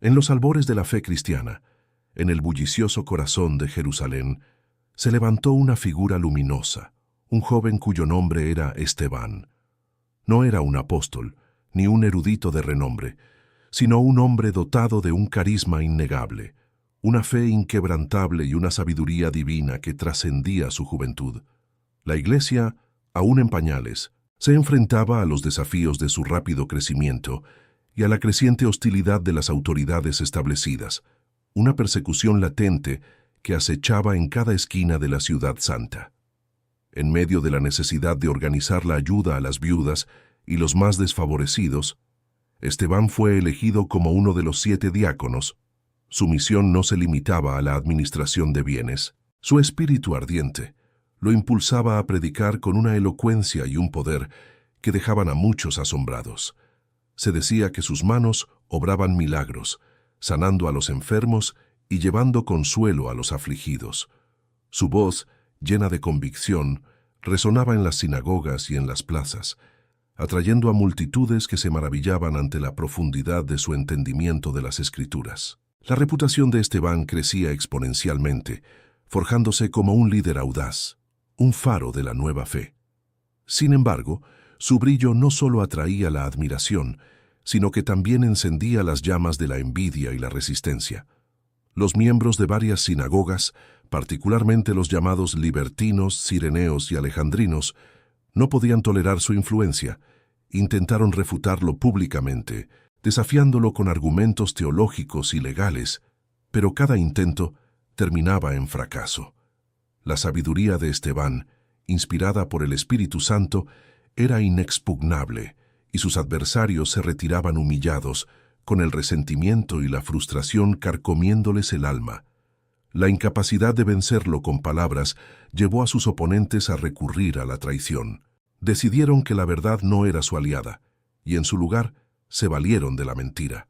En los albores de la fe cristiana, en el bullicioso corazón de Jerusalén, se levantó una figura luminosa, un joven cuyo nombre era Esteban. No era un apóstol, ni un erudito de renombre, sino un hombre dotado de un carisma innegable, una fe inquebrantable y una sabiduría divina que trascendía su juventud. La Iglesia, aún en pañales, se enfrentaba a los desafíos de su rápido crecimiento y a la creciente hostilidad de las autoridades establecidas, una persecución latente que acechaba en cada esquina de la ciudad santa. En medio de la necesidad de organizar la ayuda a las viudas y los más desfavorecidos, Esteban fue elegido como uno de los 7 diáconos. Su misión no se limitaba a la administración de bienes. Su espíritu ardiente lo impulsaba a predicar con una elocuencia y un poder que dejaban a muchos asombrados. Se decía que sus manos obraban milagros, sanando a los enfermos y llevando consuelo a los afligidos. Su voz, llena de convicción, resonaba en las sinagogas y en las plazas, atrayendo a multitudes que se maravillaban ante la profundidad de su entendimiento de las Escrituras. La reputación de Esteban crecía exponencialmente, forjándose como un líder audaz, un faro de la nueva fe. Sin embargo, su brillo no solo atraía la admiración, sino que también encendía las llamas de la envidia y la resistencia. Los miembros de varias sinagogas, particularmente los llamados libertinos, cireneos y alejandrinos, no podían tolerar su influencia. Intentaron refutarlo públicamente, desafiándolo con argumentos teológicos y legales, pero cada intento terminaba en fracaso. La sabiduría de Esteban, inspirada por el Espíritu Santo, era inexpugnable, y sus adversarios se retiraban humillados, con el resentimiento y la frustración carcomiéndoles el alma. La incapacidad de vencerlo con palabras llevó a sus oponentes a recurrir a la traición. Decidieron que la verdad no era su aliada, y en su lugar se valieron de la mentira.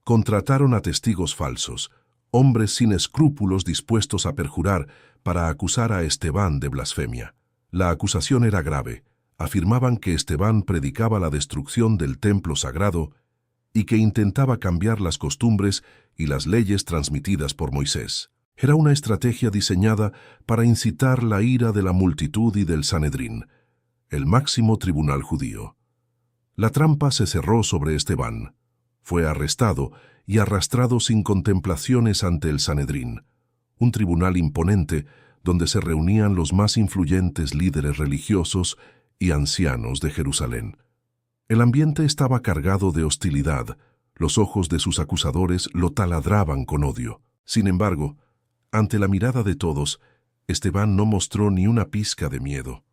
Contrataron a testigos falsos, hombres sin escrúpulos dispuestos a perjurar para acusar a Esteban de blasfemia. La acusación era grave. Afirmaban que Esteban predicaba la destrucción del templo sagrado y que intentaba cambiar las costumbres y las leyes transmitidas por Moisés. Era una estrategia diseñada para incitar la ira de la multitud y del Sanedrín, el máximo tribunal judío. La trampa se cerró sobre Esteban. Fue arrestado y arrastrado sin contemplaciones ante el Sanedrín, un tribunal imponente donde se reunían los más influyentes líderes religiosos y ancianos de Jerusalén. El ambiente estaba cargado de hostilidad. Los ojos de sus acusadores lo taladraban con odio. Sin embargo, ante la mirada de todos, Esteban no mostró ni una pizca de miedo.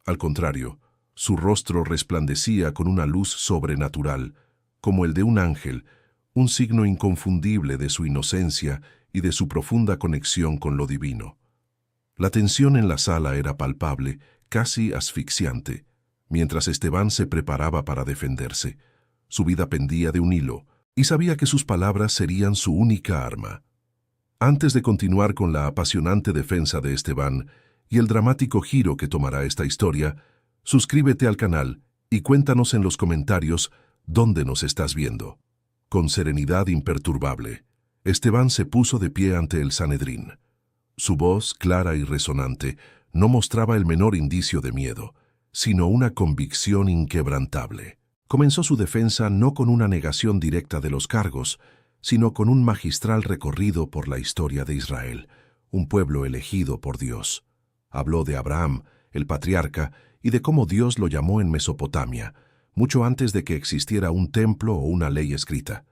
Al contrario, su rostro resplandecía con una luz sobrenatural, como el de un ángel, un signo inconfundible de su inocencia y de su profunda conexión con lo divino. La tensión en la sala era palpable, casi asfixiante, mientras Esteban se preparaba para defenderse. Su vida pendía de un hilo, y sabía que sus palabras serían su única arma. Antes de continuar con la apasionante defensa de Esteban y el dramático giro que tomará esta historia, suscríbete al canal y cuéntanos en los comentarios dónde nos estás viendo. Con serenidad imperturbable, Esteban se puso de pie ante el Sanedrín. Su voz, clara y resonante, no mostraba el menor indicio de miedo, sino una convicción inquebrantable. Comenzó su defensa no con una negación directa de los cargos, sino con un magistral recorrido por la historia de Israel, un pueblo elegido por Dios. Habló de Abraham, el patriarca, y de cómo Dios lo llamó en Mesopotamia, mucho antes de que existiera un templo o una ley escrita.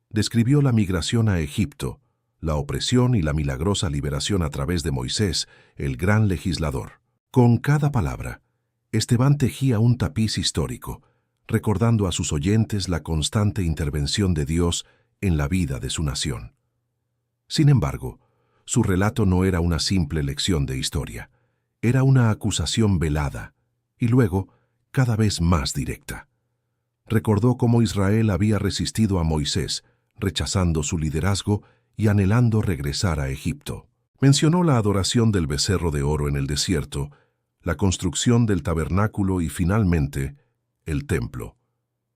Describió la migración a Egipto, la opresión y la milagrosa liberación a través de Moisés, el gran legislador. Con cada palabra, Esteban tejía un tapiz histórico, recordando a sus oyentes la constante intervención de Dios en la vida de su nación. Sin embargo, su relato no era una simple lección de historia, era una acusación velada, y luego cada vez más directa. Recordó cómo Israel había resistido a Moisés, rechazando su liderazgo y anhelando regresar a Egipto. Mencionó la adoración del becerro de oro en el desierto, la construcción del tabernáculo y finalmente el templo.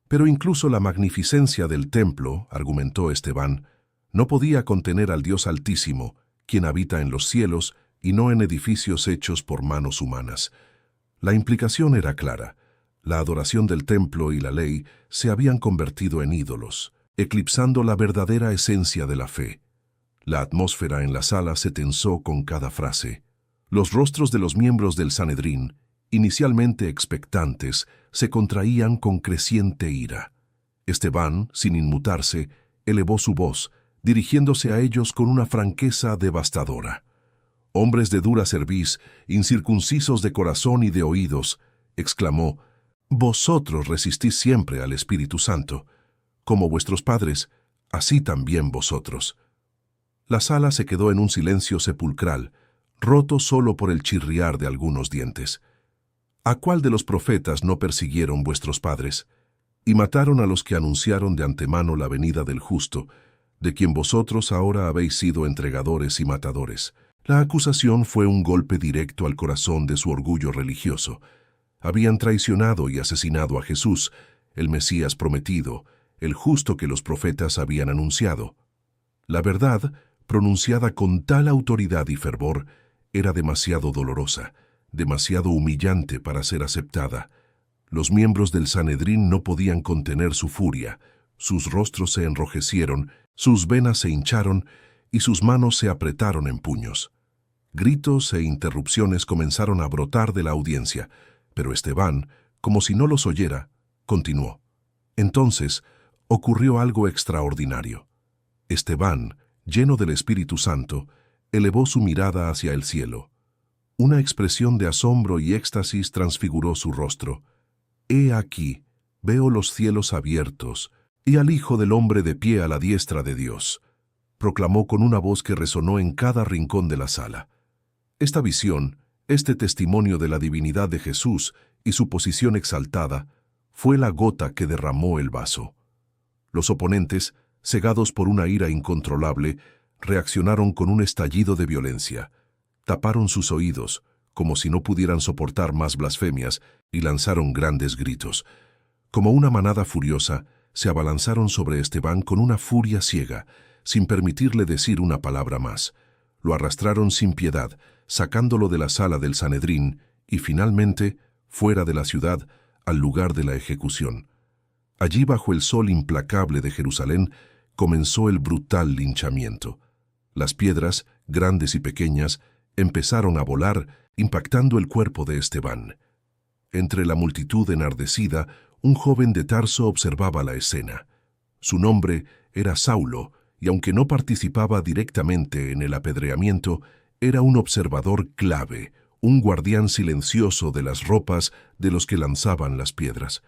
Pero incluso la magnificencia del templo, argumentó Esteban, no podía contener al Dios Altísimo, quien habita en los cielos y no en edificios hechos por manos humanas. La implicación era clara. La adoración del templo y la ley se habían convertido en ídolos, eclipsando la verdadera esencia de la fe. La atmósfera en la sala se tensó con cada frase. Los rostros de los miembros del Sanedrín, inicialmente expectantes, se contraían con creciente ira. Esteban, sin inmutarse, elevó su voz, dirigiéndose a ellos con una franqueza devastadora. «Hombres de dura cerviz, incircuncisos de corazón y de oídos», exclamó, «vosotros resistís siempre al Espíritu Santo. Como vuestros padres, así también vosotros». La sala se quedó en un silencio sepulcral, roto solo por el chirriar de algunos dientes. ¿A cuál de los profetas no persiguieron vuestros padres? Y mataron a los que anunciaron de antemano la venida del justo, de quien vosotros ahora habéis sido entregadores y matadores. La acusación fue un golpe directo al corazón de su orgullo religioso. Habían traicionado y asesinado a Jesús, el Mesías prometido, el justo que los profetas habían anunciado. La verdad, pronunciada con tal autoridad y fervor, era demasiado dolorosa, demasiado humillante para ser aceptada. Los miembros del Sanedrín no podían contener su furia, sus rostros se enrojecieron, sus venas se hincharon y sus manos se apretaron en puños. Gritos e interrupciones comenzaron a brotar de la audiencia, pero Esteban, como si no los oyera, continuó. Entonces ocurrió algo extraordinario. Esteban, lleno del Espíritu Santo, elevó su mirada hacia el cielo. Una expresión de asombro y éxtasis transfiguró su rostro. «He aquí, veo los cielos abiertos y al Hijo del Hombre de pie a la diestra de Dios», proclamó con una voz que resonó en cada rincón de la sala. Esta visión, este testimonio de la divinidad de Jesús y su posición exaltada, fue la gota que derramó el vaso. Los oponentes, cegados por una ira incontrolable, reaccionaron con un estallido de violencia. Taparon sus oídos, como si no pudieran soportar más blasfemias, y lanzaron grandes gritos. Como una manada furiosa, se abalanzaron sobre Esteban con una furia ciega, sin permitirle decir una palabra más. Lo arrastraron sin piedad, sacándolo de la sala del Sanedrín y, finalmente, fuera de la ciudad, al lugar de la ejecución. Allí, bajo el sol implacable de Jerusalén, comenzó el brutal linchamiento. Las piedras, grandes y pequeñas, empezaron a volar, impactando el cuerpo de Esteban. Entre la multitud enardecida, un joven de Tarso observaba la escena. Su nombre era Saulo, y aunque no participaba directamente en el apedreamiento, era un observador clave, un guardián silencioso de las ropas de los que lanzaban las piedras.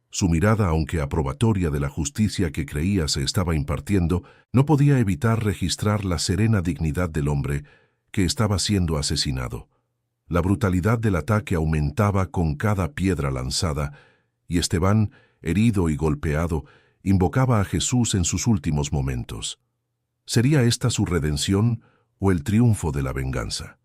Su mirada, aunque aprobatoria de la justicia que creía se estaba impartiendo, no podía evitar registrar la serena dignidad del hombre que estaba siendo asesinado. La brutalidad del ataque aumentaba con cada piedra lanzada, y Esteban, herido y golpeado, invocaba a Jesús en sus últimos momentos. ¿Sería esta su redención o el triunfo de la venganza?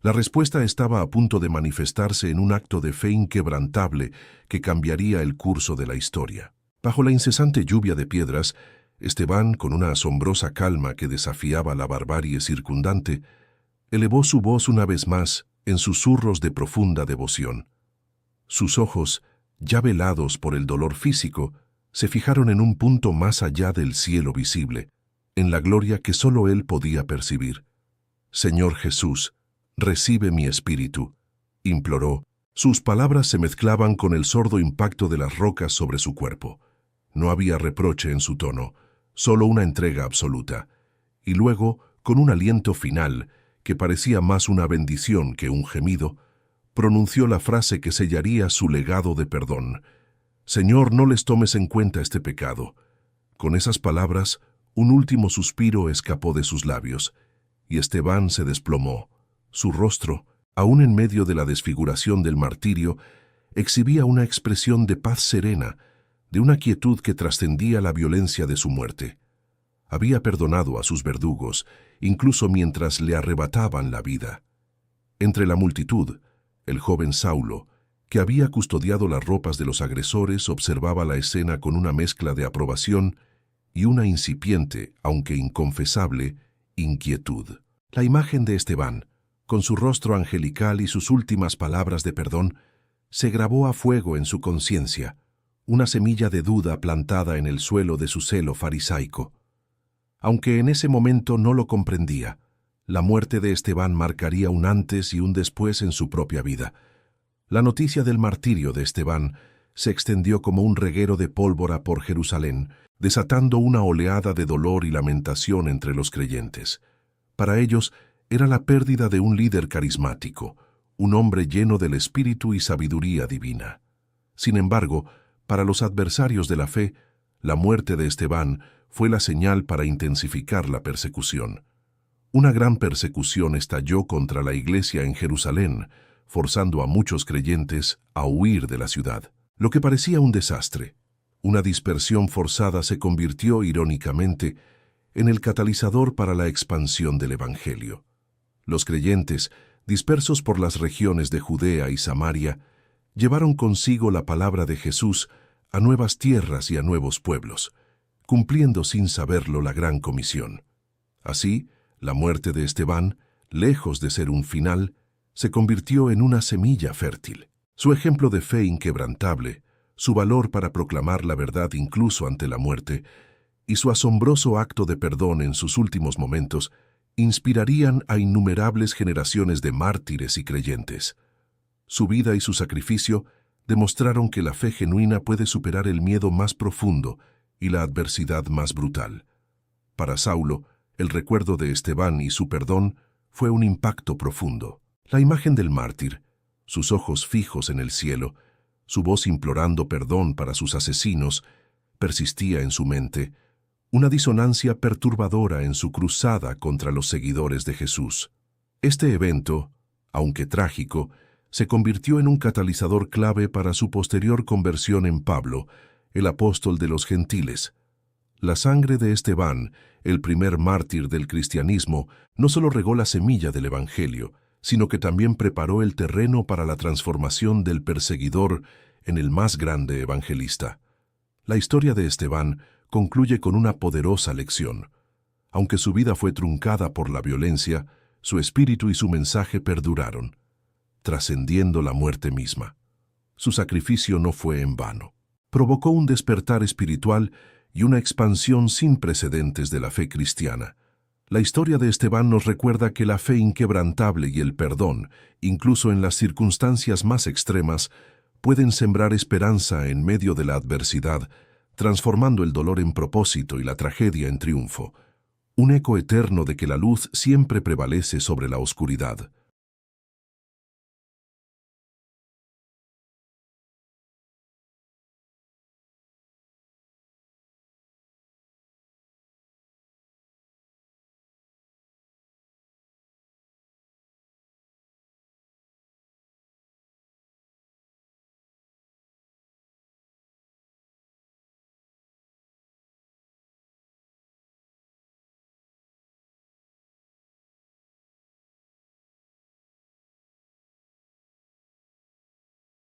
La respuesta estaba a punto de manifestarse en un acto de fe inquebrantable que cambiaría el curso de la historia. Bajo la incesante lluvia de piedras, Esteban, con una asombrosa calma que desafiaba la barbarie circundante, elevó su voz una vez más en susurros de profunda devoción. Sus ojos, ya velados por el dolor físico, se fijaron en un punto más allá del cielo visible, en la gloria que solo él podía percibir. «Señor Jesús, recibe mi espíritu», imploró. Sus palabras se mezclaban con el sordo impacto de las rocas sobre su cuerpo. No había reproche en su tono, solo una entrega absoluta. Y luego, con un aliento final, que parecía más una bendición que un gemido, pronunció la frase que sellaría su legado de perdón. «Señor, no les tomes en cuenta este pecado». Con esas palabras, un último suspiro escapó de sus labios, y Esteban se desplomó. Su rostro, aún en medio de la desfiguración del martirio, exhibía una expresión de paz serena, de una quietud que trascendía la violencia de su muerte. Había perdonado a sus verdugos, incluso mientras le arrebataban la vida. Entre la multitud, el joven Saulo, que había custodiado las ropas de los agresores, observaba la escena con una mezcla de aprobación y una incipiente, aunque inconfesable, inquietud. La imagen de Esteban, con su rostro angelical y sus últimas palabras de perdón, se grabó a fuego en su conciencia, una semilla de duda plantada en el suelo de su celo farisaico. Aunque en ese momento no lo comprendía, la muerte de Esteban marcaría un antes y un después en su propia vida. La noticia del martirio de Esteban se extendió como un reguero de pólvora por Jerusalén, desatando una oleada de dolor y lamentación entre los creyentes. Para ellos era la pérdida de un líder carismático, un hombre lleno del espíritu y sabiduría divina. Sin embargo, para los adversarios de la fe, la muerte de Esteban fue la señal para intensificar la persecución. Una gran persecución estalló contra la iglesia en Jerusalén, forzando a muchos creyentes a huir de la ciudad. Lo que parecía un desastre, una dispersión forzada, se convirtió irónicamente en el catalizador para la expansión del Evangelio. Los creyentes, dispersos por las regiones de Judea y Samaria, llevaron consigo la palabra de Jesús a nuevas tierras y a nuevos pueblos, cumpliendo sin saberlo la gran comisión. Así, la muerte de Esteban, lejos de ser un final, se convirtió en una semilla fértil. Su ejemplo de fe inquebrantable, su valor para proclamar la verdad incluso ante la muerte, y su asombroso acto de perdón en sus últimos momentos, inspirarían a innumerables generaciones de mártires y creyentes. Su vida y su sacrificio demostraron que la fe genuina puede superar el miedo más profundo y la adversidad más brutal. Para Saulo, el recuerdo de Esteban y su perdón fue un impacto profundo. La imagen del mártir, sus ojos fijos en el cielo, su voz implorando perdón para sus asesinos, persistía en su mente, una disonancia perturbadora en su cruzada contra los seguidores de Jesús. Este evento, aunque trágico, se convirtió en un catalizador clave para su posterior conversión en Pablo, el apóstol de los gentiles. La sangre de Esteban, el primer mártir del cristianismo, no solo regó la semilla del Evangelio, sino que también preparó el terreno para la transformación del perseguidor en el más grande evangelista. La historia de Esteban concluye con una poderosa lección. Aunque su vida fue truncada por la violencia, su espíritu y su mensaje perduraron, trascendiendo la muerte misma. Su sacrificio no fue en vano. Provocó un despertar espiritual y una expansión sin precedentes de la fe cristiana. La historia de Esteban nos recuerda que la fe inquebrantable y el perdón, incluso en las circunstancias más extremas, pueden sembrar esperanza en medio de la adversidad, transformando el dolor en propósito y la tragedia en triunfo. Un eco eterno de que la luz siempre prevalece sobre la oscuridad.